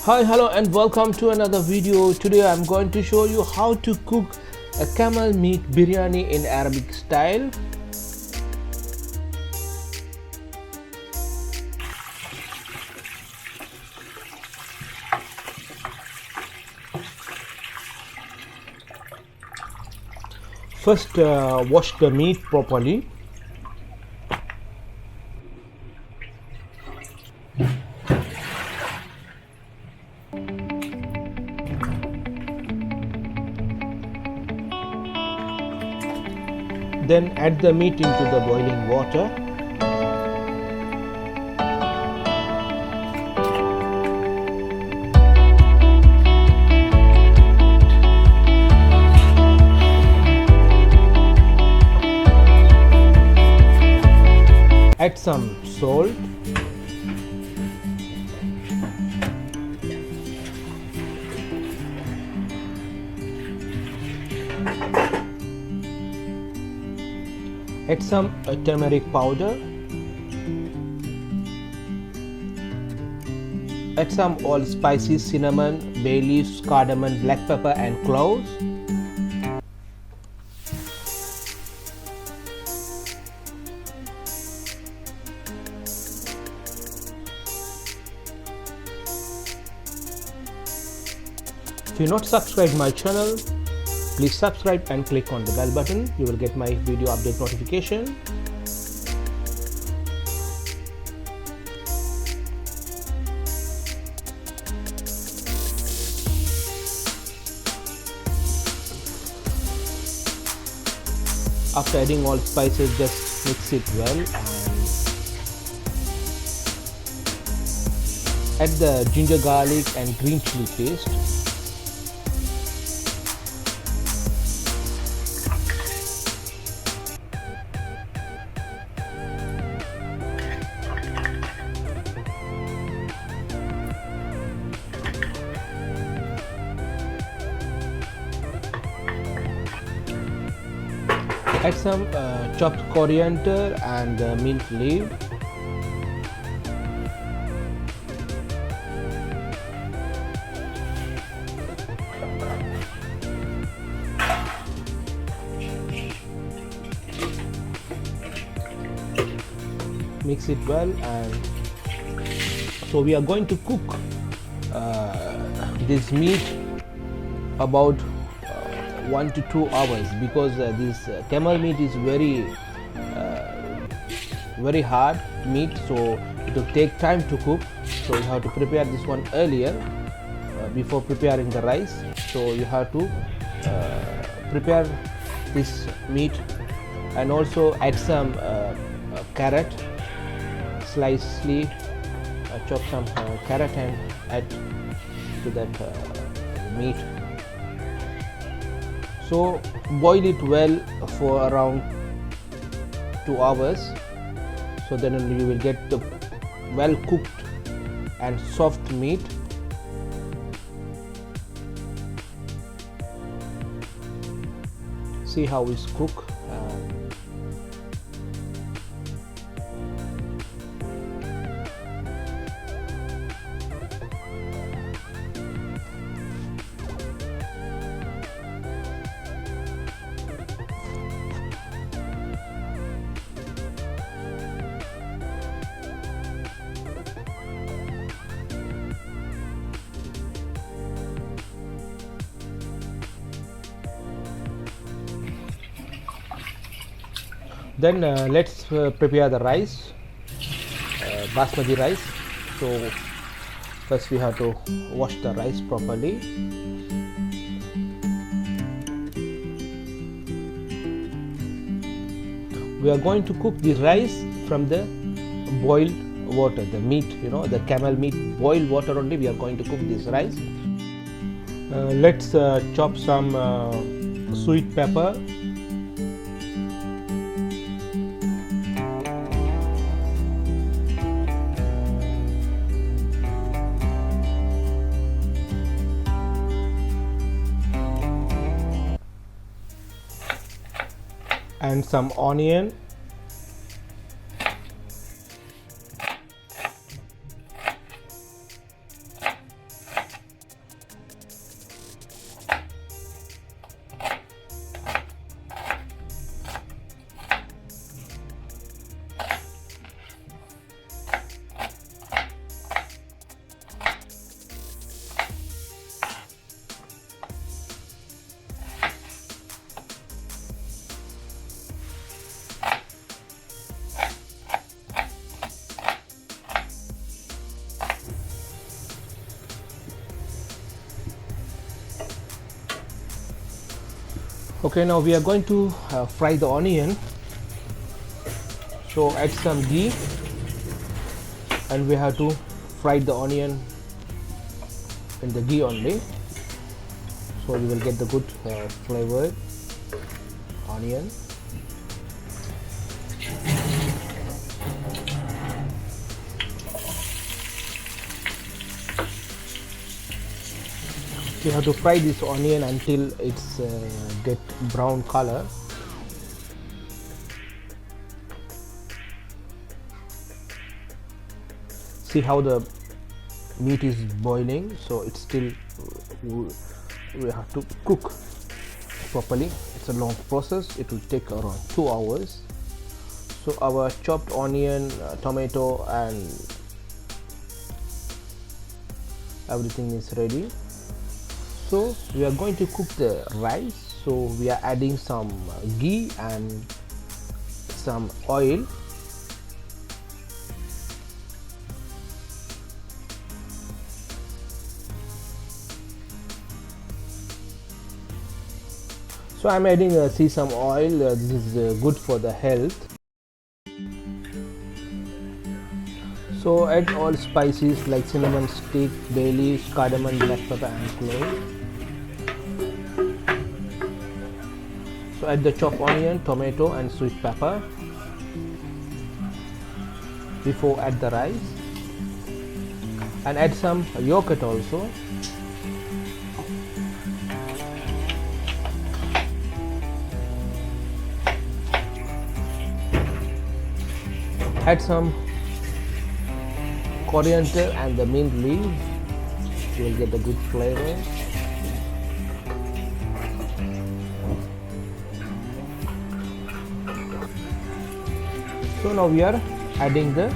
Hi, hello and welcome to another video. Today I'm going to show you how to cook a camel meat biryani in Arabic style. First wash the meat properly. Then add the meat into the boiling water. Add some salt. Add some turmeric powder. Add some all spices, cinnamon, bay leaves, cardamom, black pepper and cloves. If you're not subscribed my channel, please subscribe and click on the bell button. You will get my video update notification. After adding all spices, just mix it well and add the ginger garlic and green chili paste. Add some chopped coriander and mint leaf. Mix it well, and so we are going to cook this meat about 1 to 2 hours, because this camel meat is very hard meat, so it will take time to cook. So you have to prepare this one earlier before preparing the rice. So you have to prepare this meat, and also add some carrot, slightly chop some carrot and add to that meat. So boil it well for around 2 hours, so then you will get the well cooked and soft meat. See how it's cooked. Then let's prepare the rice, basmati rice. So first we have to wash the rice properly. We are going to cook the rice from the boiled water, the meat, the camel meat boiled water only. We are going to cook this rice. Let's chop some sweet pepper. And some onion, Okay, now we are going to fry the onion. So add some ghee and we have to fry the onion in the ghee only, so you will get the good flavored onion. You have to fry this onion until it's get brown color. See how the meat is boiling, so it's still we have to cook properly. It's a long process, it will take around 2 hours. So our chopped onion, tomato and everything is ready. So we are going to cook the rice, so we are adding some ghee and some oil. So I'm adding sesame oil. This is good for the health. So add all spices like cinnamon stick, bay leaves, cardamom, black pepper and clove. So add the chopped onion, tomato and sweet pepper. Before add the rice and add some yogurt also. Add some coriander and the mint leaf, you will get a good flavor. So now we are adding the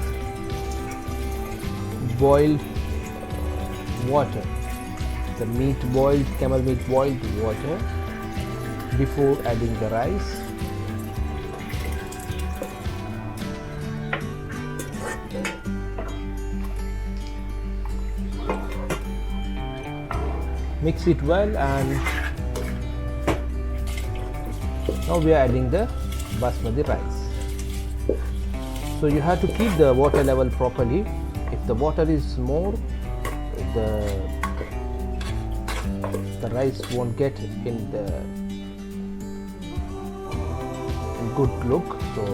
boiled water, the meat boiled, camel meat boiled water before adding the rice. Mix it well and now we are adding the basmati rice. So you have to keep the water level properly. If the water is more, the rice won't get in the good look. So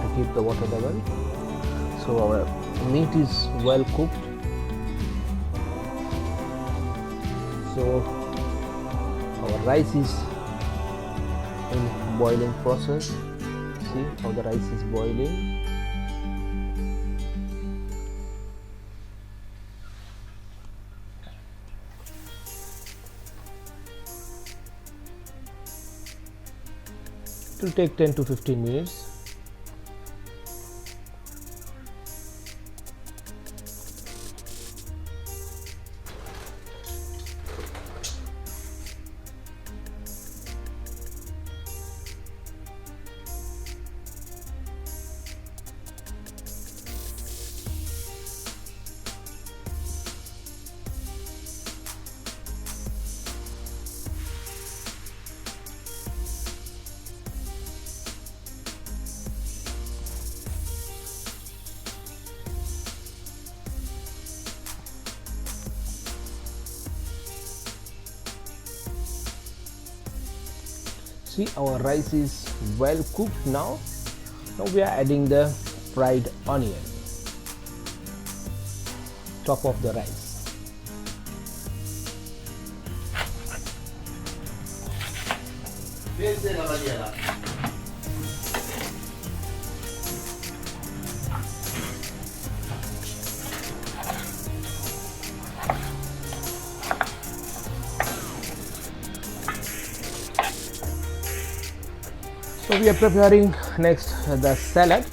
to keep the water level. So our meat is well cooked. So our rice is in boiling process. See how the rice is boiling. It will take 10 to 15 minutes. See, our rice is well cooked now. Now we are adding the fried onion top of the rice. So we are preparing next the salad.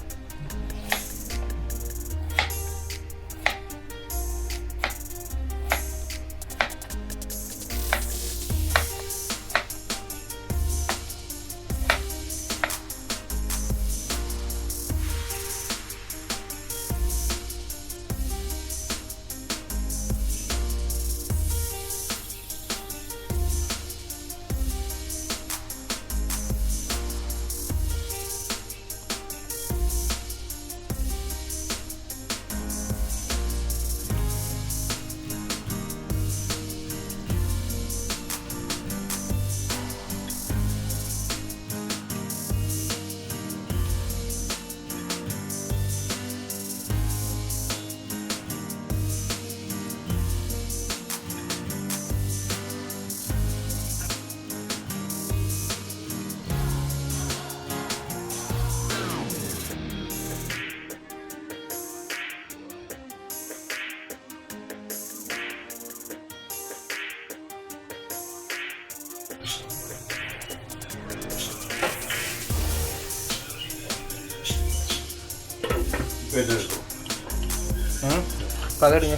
கலடுங்க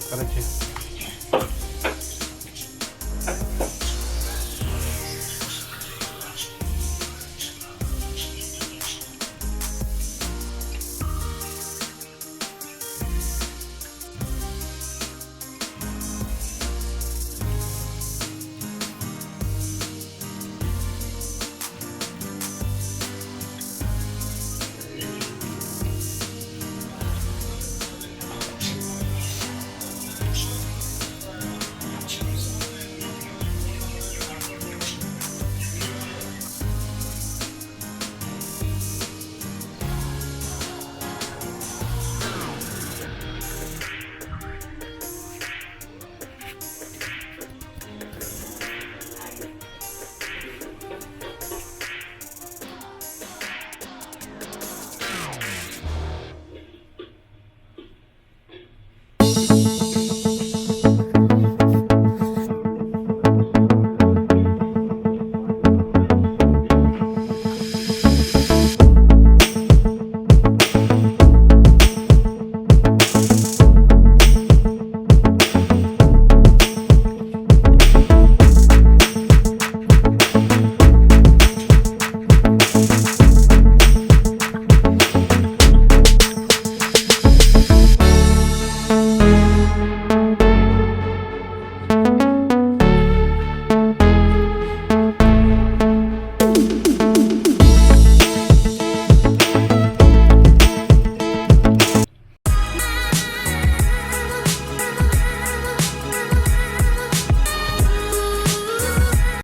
Karachchi